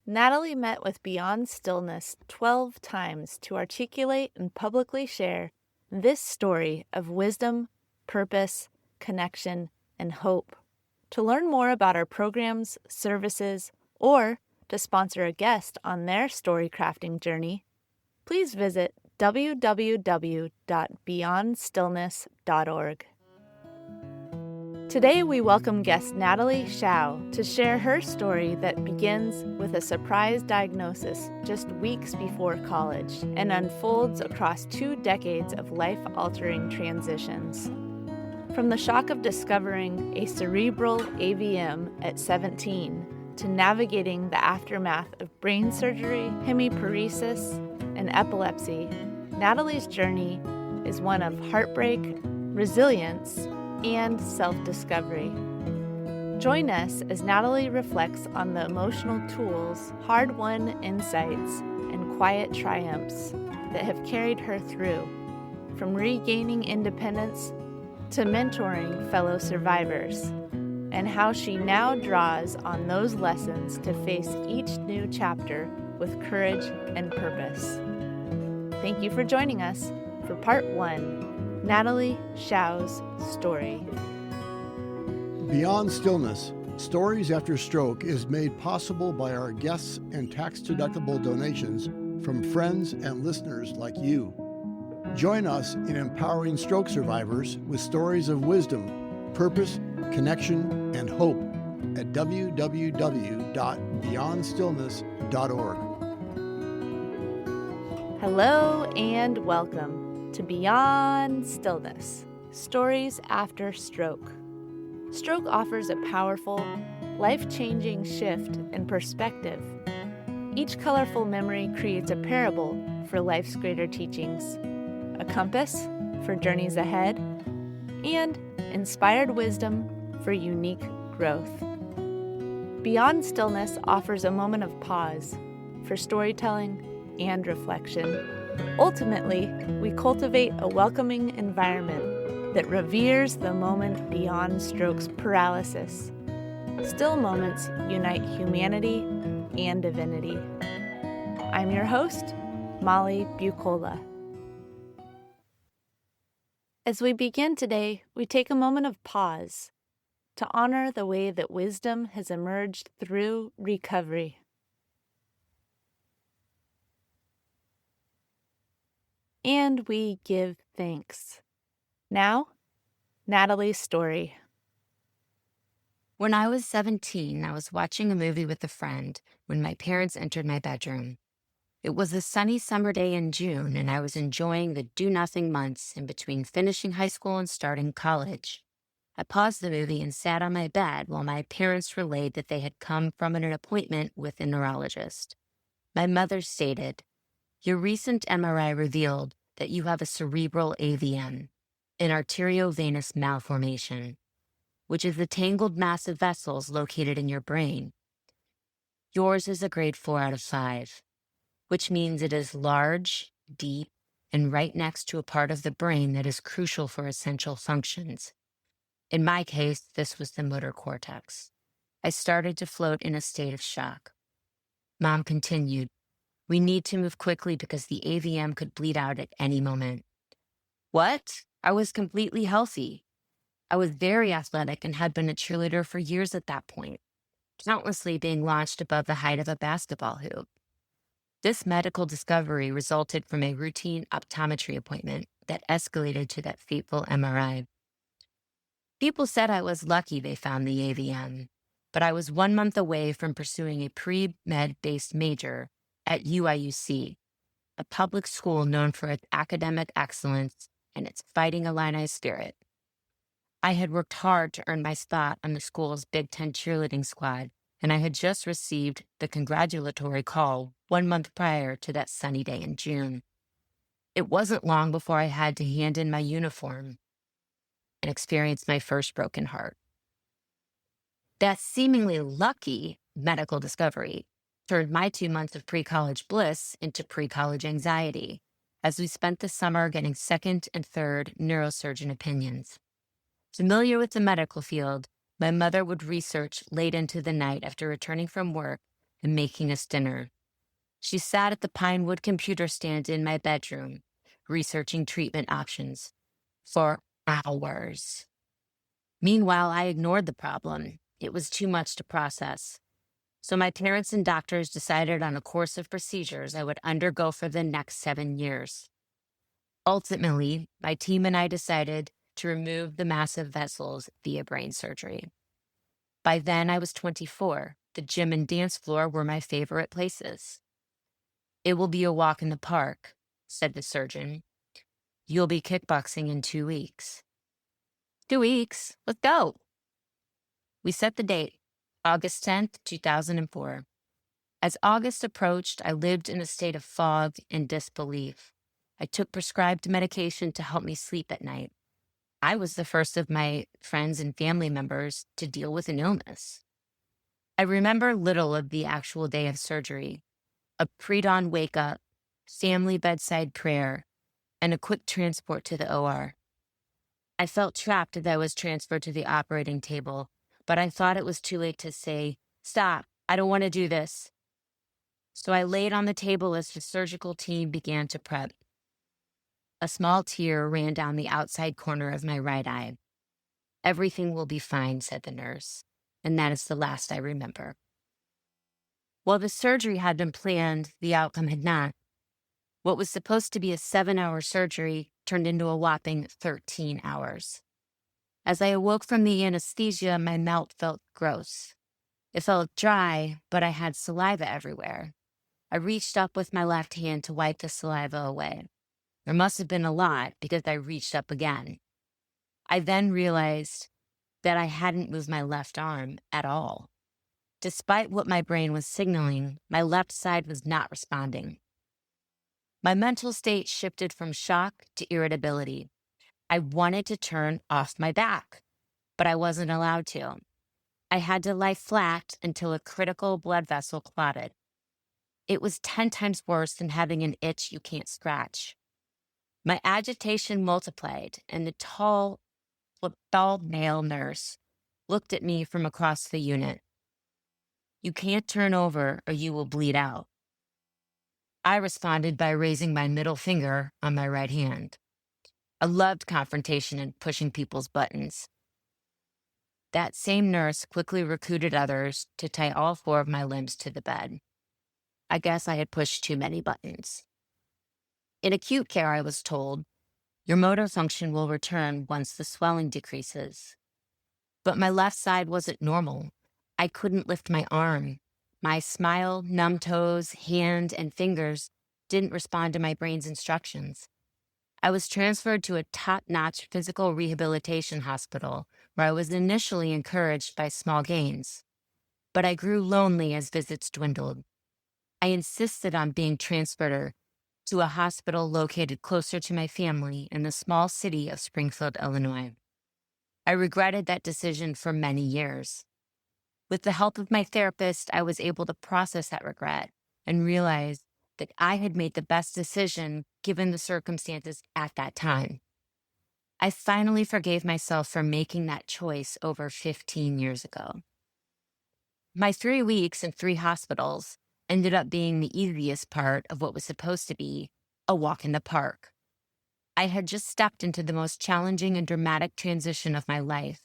Natalie met with Beyond Stillness 12 times to articulate and publicly share this story of wisdom, purpose, connection, and hope. To learn more about our programs, services, or to sponsor a guest on their story crafting journey, please visit www.beyondstillness.org. Today we welcome guest Natalie Shao to share her story that begins with a surprise diagnosis just weeks before college and unfolds across 2 decades of life-altering transitions. From the shock of discovering a cerebral AVM at 17 to navigating the aftermath of brain surgery, hemiparesis, and epilepsy, Natalie's journey is one of heartbreak, resilience, and self-discovery. Join us as Natalie reflects on the emotional tools, hard-won insights, and quiet triumphs that have carried her through, from regaining independence to mentoring fellow survivors, and how she now draws on those lessons to face each new chapter with courage and purpose. Thank you for joining us for Part 1, Natalie Shao's story. Beyond Stillness, Stories After Stroke is made possible by our guests and tax-deductible donations from friends and listeners like you. Join us in empowering stroke survivors with stories of wisdom, purpose, connection, and hope at www.beyondstillness.org. Hello and welcome to Beyond Stillness, Stories After Stroke. Stroke offers a powerful, life-changing shift in perspective. Each colorful memory creates a parable for life's greater teachings, a compass for journeys ahead, and inspired wisdom for unique growth. Beyond Stillness offers a moment of pause for storytelling and reflection. Ultimately, we cultivate a welcoming environment that reveres the moment beyond stroke's paralysis. Still moments unite humanity and divinity. I'm your host, Molly Bucola. As we begin today, we take a moment of pause to honor the way that wisdom has emerged through recovery. And we give thanks. Now, Natalie's story. When I was 17, I was watching a movie with a friend when my parents entered my bedroom. It was a sunny summer day in June, and I was enjoying the do-nothing months in between finishing high school and starting college. I paused the movie and sat on my bed while my parents relayed that they had come from an appointment with a neurologist. My mother stated, "Your recent MRI revealed that you have a cerebral AVM, an arteriovenous malformation, which is the tangled mass of vessels located in your brain. Yours is a grade 4 out of 5, which means it is large, deep, and right next to a part of the brain that is crucial for essential functions. In my case, this was the motor cortex." I started to float in a state of shock. Mom continued, "We need to move quickly because the AVM could bleed out at any moment." What? I was completely healthy. I was very athletic and had been a cheerleader for years at that point, countlessly being launched above the height of a basketball hoop. This medical discovery resulted from a routine optometry appointment that escalated to that fateful MRI. People said I was lucky they found the AVM, but I was 1 month away from pursuing a pre-med-based major at UIUC, a public school known for its academic excellence and its Fighting Illini spirit. I had worked hard to earn my spot on the school's Big Ten cheerleading squad, and I had just received the congratulatory call 1 month prior to that sunny day in June. It wasn't long before I had to hand in my uniform and experience my first broken heart. That seemingly lucky medical discovery turned my 2 months of pre-college bliss into pre-college anxiety, as we spent the summer getting second and third neurosurgeon opinions. Familiar with the medical field, my mother would research late into the night after returning from work and making us dinner. She sat at the pine wood computer stand in my bedroom, researching treatment options for hours. Meanwhile, I ignored the problem. It was too much to process. So my parents and doctors decided on a course of procedures I would undergo for the next 7 years. Ultimately, my team and I decided to remove the massive vessels via brain surgery. By then, I was 24. The gym and dance floor were my favorite places. "It will be a walk in the park," said the surgeon. "You'll be kickboxing in 2 weeks." 2 weeks? Let's go. We set the date, August 10th, 2004. As August approached, I lived in a state of fog and disbelief. I took prescribed medication to help me sleep at night. I was the first of my friends and family members to deal with an illness. I remember little of the actual day of surgery: a pre-dawn wake-up, family bedside prayer, and a quick transport to the OR. I felt trapped as I was transferred to the operating table, but I thought it was too late to say, "Stop, I don't want to do this." So I laid on the table as the surgical team began to prep. A small tear ran down the outside corner of my right eye. "Everything will be fine," said the nurse, and that is the last I remember. While the surgery had been planned, the outcome had not. What was supposed to be a 7-hour surgery turned into a whopping 13 hours. As I awoke from the anesthesia, my mouth felt gross. It felt dry, but I had saliva everywhere. I reached up with my left hand to wipe the saliva away. There must have been a lot because I reached up again. I then realized that I hadn't moved my left arm at all. Despite what my brain was signaling, my left side was not responding. My mental state shifted from shock to irritability. I wanted to turn off my back, but I wasn't allowed to. I had to lie flat until a critical blood vessel clotted. It was 10 times worse than having an itch you can't scratch. My agitation multiplied, and the tall, bald male nurse looked at me from across the unit. "You can't turn over or you will bleed out." I responded by raising my middle finger on my right hand. I loved confrontation and pushing people's buttons. That same nurse quickly recruited others to tie all 4 of my limbs to the bed. I guess I had pushed too many buttons. In acute care, I was told, "Your motor function will return once the swelling decreases." But my left side wasn't normal. I couldn't lift my arm. My smile, numb toes, hand, and fingers didn't respond to my brain's instructions. I was transferred to a top-notch physical rehabilitation hospital where I was initially encouraged by small gains. But I grew lonely as visits dwindled. I insisted on being transferred to a hospital located closer to my family in the small city of Springfield, Illinois. I regretted that decision for many years. With the help of my therapist, I was able to process that regret and realize that I had made the best decision given the circumstances at that time. I finally forgave myself for making that choice over 15 years ago. My 3 weeks in 3 hospitals ended up being the easiest part of what was supposed to be a walk in the park. I had just stepped into the most challenging and dramatic transition of my life.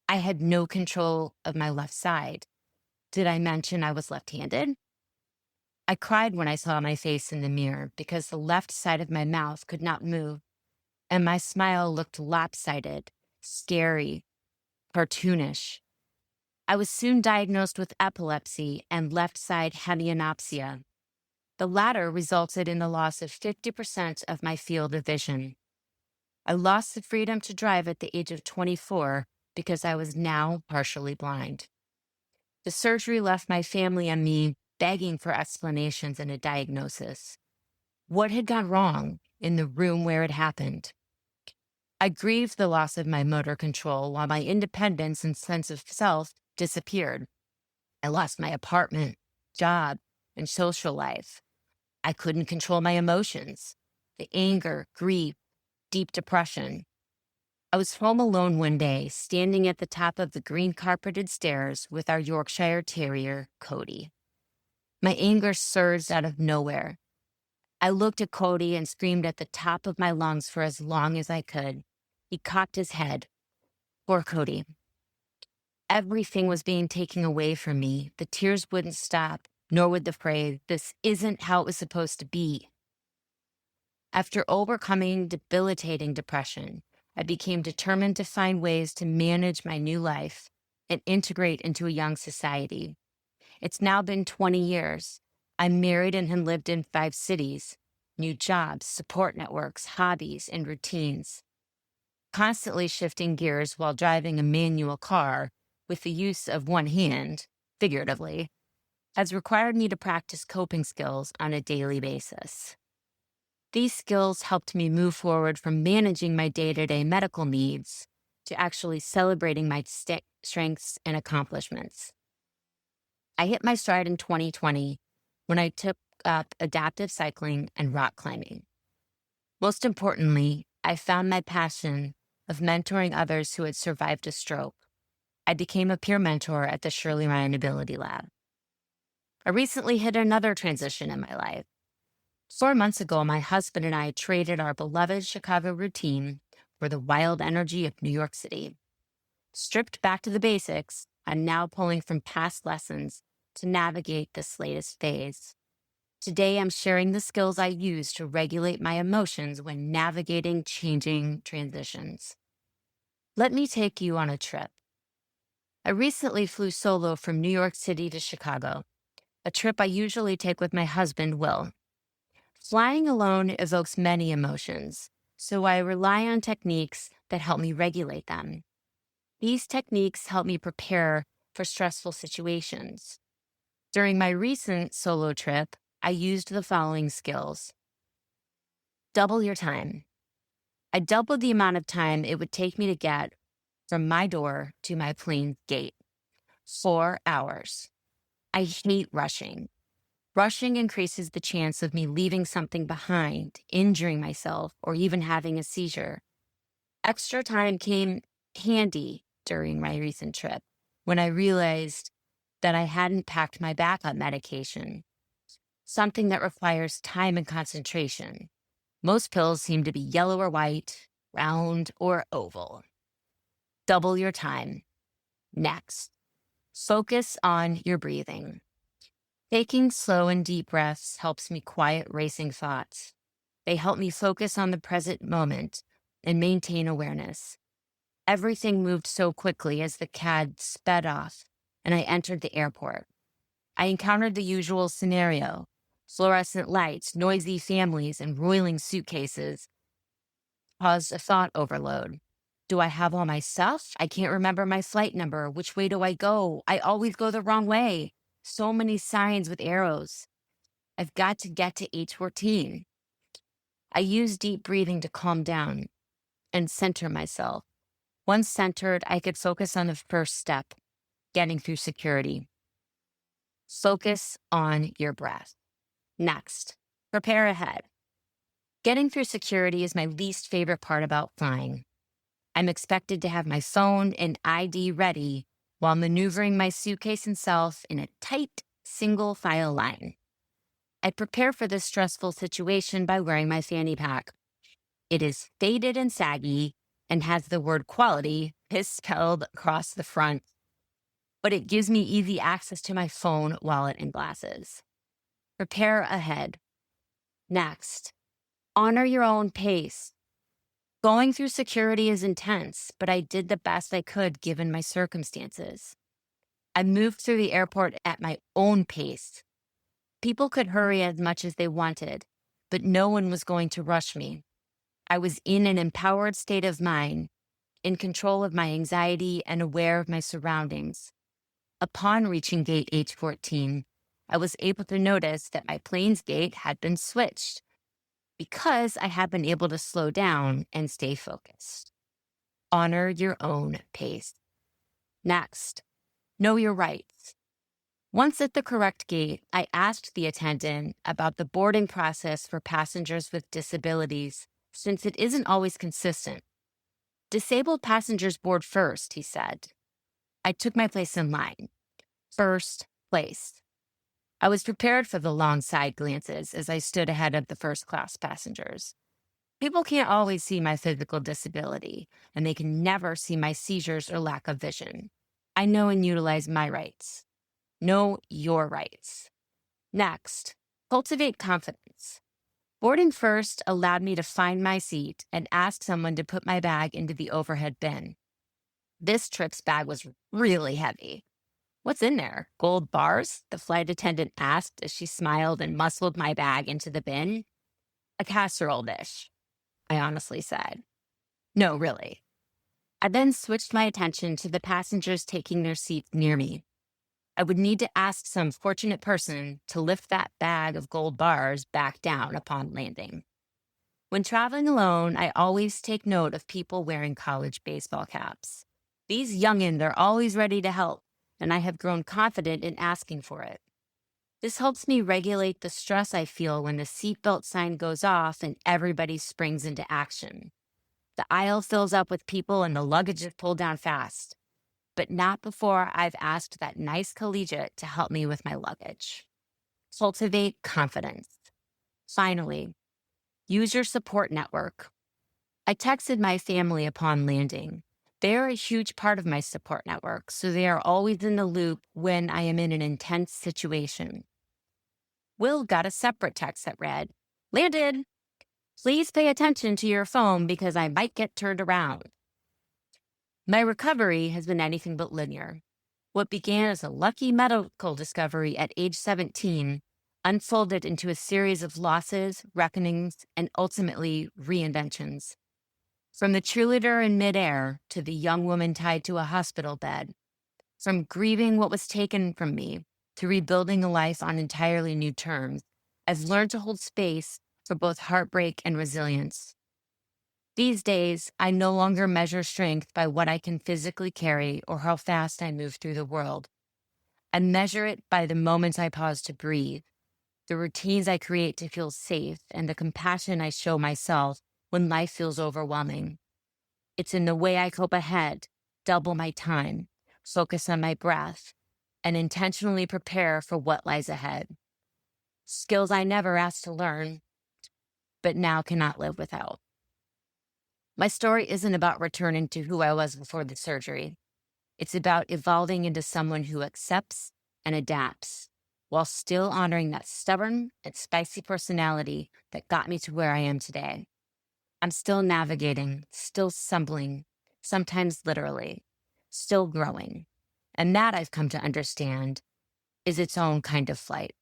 I had no control of my left side. Did I mention I was left-handed? I cried when I saw my face in the mirror because the left side of my mouth could not move, and my smile looked lopsided, scary, cartoonish. I was soon diagnosed with epilepsy and left-side hemianopsia. The latter resulted in the loss of 50% of my field of vision. I lost the freedom to drive at the age of 24 because I was now partially blind. The surgery left my family and me begging for explanations and a diagnosis. What had gone wrong in the room where it happened? I grieved the loss of my motor control while my independence and sense of self disappeared. I lost my apartment, job, and social life. I couldn't control my emotions, the anger, grief, deep depression. I was home alone one day, standing at the top of the green carpeted stairs with our Yorkshire Terrier, Cody. My anger surged out of nowhere. I looked at Cody and screamed at the top of my lungs for as long as I could. He cocked his head. Poor Cody. Everything was being taken away from me. The tears wouldn't stop, nor would the phrase, "This isn't how it was supposed to be." After overcoming debilitating depression, I became determined to find ways to manage my new life and integrate into a young society. It's now been 20 years. I'm married and have lived in 5 cities, new jobs, support networks, hobbies, and routines. Constantly shifting gears while driving a manual car with the use of one hand, figuratively, has required me to practice coping skills on a daily basis. These skills helped me move forward from managing my day-to-day medical needs to actually celebrating my strengths and accomplishments. I hit my stride in 2020 when I took up adaptive cycling and rock climbing. Most importantly, I found my passion of mentoring others who had survived a stroke. I became a peer mentor at the Shirley Ryan Ability Lab. I recently hit another transition in my life. 4 months ago, my husband and I traded our beloved Chicago routine for the wild energy of New York City. Stripped back to the basics, I'm now pulling from past lessons to navigate this latest phase. Today, I'm sharing the skills I use to regulate my emotions when navigating changing transitions. Let me take you on a trip. I recently flew solo from New York City to Chicago, a trip I usually take with my husband, Will. Flying alone evokes many emotions, so I rely on techniques that help me regulate them. These techniques help me prepare for stressful situations. During my recent solo trip, I used the following skills. Double your time. I doubled the amount of time it would take me to get from my door to my plane gate. 4 hours. I hate rushing. Rushing increases the chance of me leaving something behind, injuring myself, or even having a seizure. Extra time came handy during my recent trip when I realized that I hadn't packed my backup medication, something that requires time and concentration. Most pills seem to be yellow or white, round or oval. Double your time. Next, focus on your breathing. Taking slow and deep breaths helps me quiet racing thoughts. They help me focus on the present moment and maintain awareness. Everything moved so quickly as the cab sped off and I entered the airport. I encountered the usual scenario: fluorescent lights, noisy families, and roiling suitcases caused a thought overload. Do I have all my stuff? I can't remember my flight number. Which way do I go? I always go the wrong way. So many signs with arrows. I've got to get to H14. I use deep breathing to calm down and center myself. Once centered, I could focus on the first step, getting through security. Focus on your breath. Next, prepare ahead. Getting through security is my least favorite part about flying. I'm expected to have my phone and ID ready while maneuvering my suitcase and self in a tight, single file line. I prepare for this stressful situation by wearing my fanny pack. It is faded and saggy and has the word quality misspelled across the front, but it gives me easy access to my phone, wallet, and glasses. Prepare ahead. Next, honor your own pace. Going through security is intense, but I did the best I could given my circumstances. I moved through the airport at my own pace. People could hurry as much as they wanted, but no one was going to rush me. I was in an empowered state of mind, in control of my anxiety and aware of my surroundings. Upon reaching gate H14, I was able to notice that my plane's gate had been switched because I had been able to slow down and stay focused. Honor your own pace. Next, know your rights. Once at the correct gate, I asked the attendant about the boarding process for passengers with disabilities, since it isn't always consistent. Disabled passengers board first, he said. I took my place in line. First place. I was prepared for the long side glances as I stood ahead of the first-class passengers. People can't always see my physical disability, and they can never see my seizures or lack of vision. I know and utilize my rights. Know your rights. Next, cultivate confidence. Boarding first allowed me to find my seat and ask someone to put my bag into the overhead bin. This trip's bag was really heavy. "What's in there? Gold bars?" the flight attendant asked as she smiled and muscled my bag into the bin. "A casserole dish," I honestly said. "No, really." I then switched my attention to the passengers taking their seats near me. I would need to ask some fortunate person to lift that bag of gold bars back down upon landing. When traveling alone, I always take note of people wearing college baseball caps. These youngins are always ready to help, and I have grown confident in asking for it. This helps me regulate the stress I feel when the seatbelt sign goes off and everybody springs into action. The aisle fills up with people and the luggage is pulled down fast, but not before I've asked that nice collegiate to help me with my luggage. Cultivate confidence. Finally, use your support network. I texted my family upon landing. They are a huge part of my support network, so they are always in the loop when I am in an intense situation. Will got a separate text that read, "Landed. Please pay attention to your phone because I might get turned around." My recovery has been anything but linear. What began as a lucky medical discovery at age 17 unfolded into a series of losses, reckonings, and ultimately reinventions. From the cheerleader in midair to the young woman tied to a hospital bed, from grieving what was taken from me to rebuilding a life on entirely new terms, I've learned to hold space for both heartbreak and resilience. These days, I no longer measure strength by what I can physically carry or how fast I move through the world. I measure it by the moments I pause to breathe, the routines I create to feel safe, and the compassion I show myself when life feels overwhelming. It's in the way I cope ahead, double my time, focus on my breath, and intentionally prepare for what lies ahead. Skills I never asked to learn, but now cannot live without. My story isn't about returning to who I was before the surgery. It's about evolving into someone who accepts and adapts while still honoring that stubborn and spicy personality that got me to where I am today. I'm still navigating, still stumbling, sometimes literally, still growing. And that I've come to understand is its own kind of flight.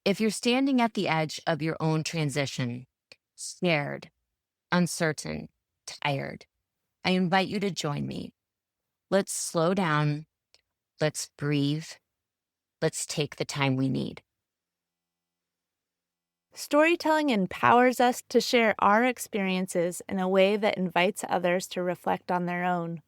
If you're standing at the edge of your own transition, scared, uncertain, tired, I invite you to join me. Let's slow down. Let's breathe. Let's take the time we need. Storytelling empowers us to share our experiences in a way that invites others to reflect on their own.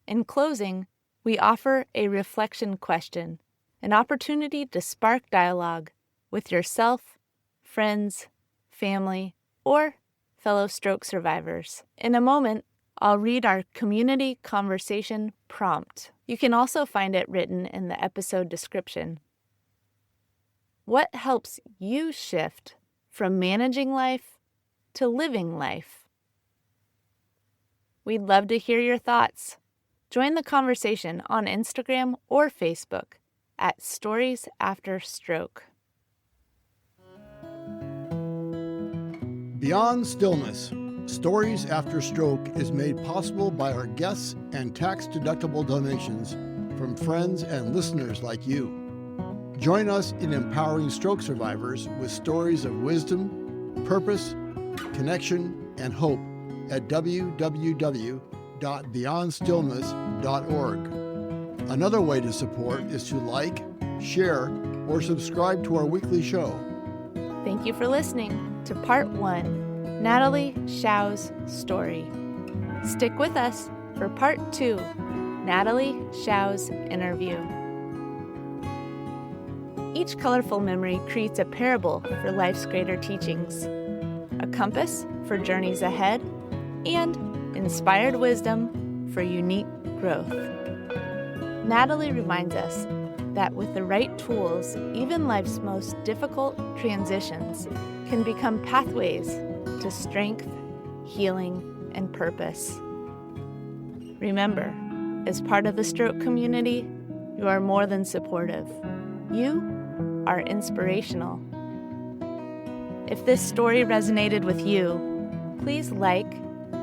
In closing, we offer a reflection question, an opportunity to spark dialogue with yourself, friends, family, or fellow stroke survivors. In a moment, I'll read our community conversation prompt. You can also find it written in the episode description. What helps you shift from managing life to living life? We'd love to hear your thoughts. Join the conversation on Instagram or Facebook at Stories After Stroke. Beyond Stillness, Stories After Stroke is made possible by our guests and tax-deductible donations from friends and listeners like you. Join us in empowering stroke survivors with stories of wisdom, purpose, connection, and hope at www.beyondstillness.org. Another way to support is to like, share, or subscribe to our weekly show. Thank you for listening to Part 1, Natalie Shao's story. Stick with us for Part 2, Natalie Shao's interview. Each colorful memory creates a parable for life's greater teachings, a compass for journeys ahead, and inspired wisdom for unique growth. Natalie reminds us that with the right tools, even life's most difficult transitions can become pathways to strength, healing, and purpose. Remember, as part of the stroke community, you are more than supportive. You are inspirational. If this story resonated with you, please like,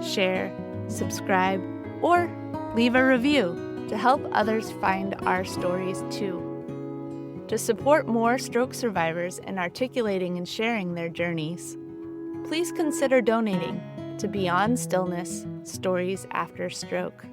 share, subscribe, or leave a review to help others find our stories too. To support more stroke survivors in articulating and sharing their journeys, please consider donating to Beyond Stillness Stories After Stroke.